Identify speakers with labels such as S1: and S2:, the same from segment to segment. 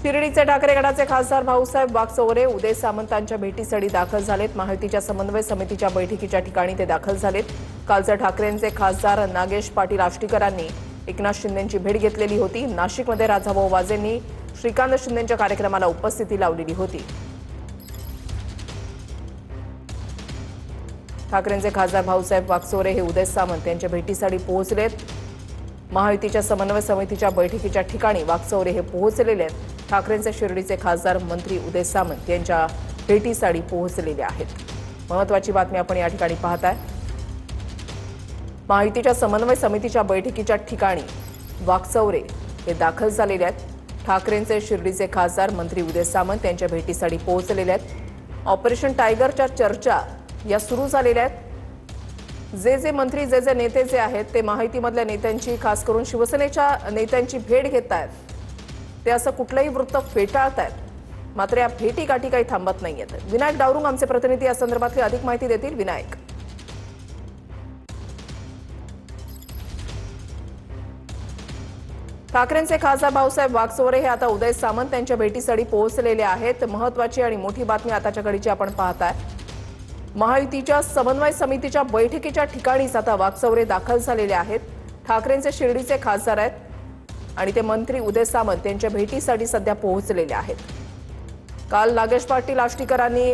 S1: शिर्डीचे ठाकरे गटाचे खासदार भाऊसाहेब वागचौरे उदय सामंतांच्या भेटीसाठी दाखल झालेत। महायुतीच्या समन्वय समितीच्या बैठकीच्या ठिकाणी ते दाखल झालेत। कालच्या ठाकरेंचे खासदार नागेश पाटील आष्टीकरांनी एकनाथ शिंदेंची भेट घेतलेली होती। नाशिकमध्ये राजाभाऊ वाजेंनी श्रीकांत शिंदेंच्या कार्यक्रमाला उपस्थिती लावलेली होती। ठाकरेंचे खासदार भाऊसाहेब वागचौरे हे उदय सामंत यांच्या भेटीसाठी पोहोचलेत। महायुतीच्या समन्वय समितीच्या बैठकीच्या ठिकाणी वागचौरे हे पोहोचलेले आहेत। ठाकरेंचे शिर्डीचे खासदार मंत्री उदय सामंत यांच्या भेटीसाठी पोहोचलेले आहेत। महत्त्वाची बातमी आपण या ठिकाणी पाहताय। महायुतीच्या समन्वय समितीच्या बैठकीच्या ठिकाणी वागचौरे हे दाखल झालेले आहेत। ठाकरेंचे शिर्डीचे खासदार मंत्री उदय सामंत यांच्या भेटीसाठी पोहोचलेले आहेत। ऑपरेशन टायगरच्या चर्चा या सुरू झालेल्या आहेत। जे मंत्री जे नेते जे आहेत ते महायुतीमधल्या नेत्यांची, खास करून शिवसेनेच्या नेत्यांची भेट घेत आहेत। ते असं कुठलंही वृत्त फेटाळतायत। मात्र या भेटीगाठी काही थांबत नाहीयेत। विनायक डावरुंग आमचे प्रतिनिधी या संदर्भातली अधिक माहिती देतील। विनायक, ठाकरेंचे खासदार भाऊसाहेब वागचौरे हे आता उदय सामंत यांच्या भेटीसाठी पोहोचलेले आहेत। महत्त्वाची आणि मोठी बातमी आताच्या घडीची आपण पाहताय। महायुतीच्या समन्वय समितीच्या बैठकीच्या ठिकाणीच आता वागचौरे दाखल झालेले आहेत। ठाकरेंचे शिर्डीचे खासदार आहेत आणि ते मंत्री उदय सामंत यांच्या भेटीसाठी सध्या पोहोचलेले आहेत। काल नागेश पाटील आष्टीकरांनी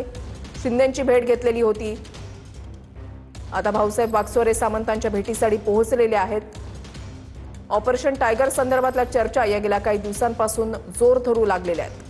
S1: शिंदेंची भेट घेतलेली होती। आता भाऊसाहेब वागचौरे सामंतांच्या भेटीसाठी पोहोचलेले आहेत। ऑपरेशन टायगर संदर्भातल्या चर्चा या गेल्या काही दिवसांपासून जोर धरू लागलेल्या आहेत।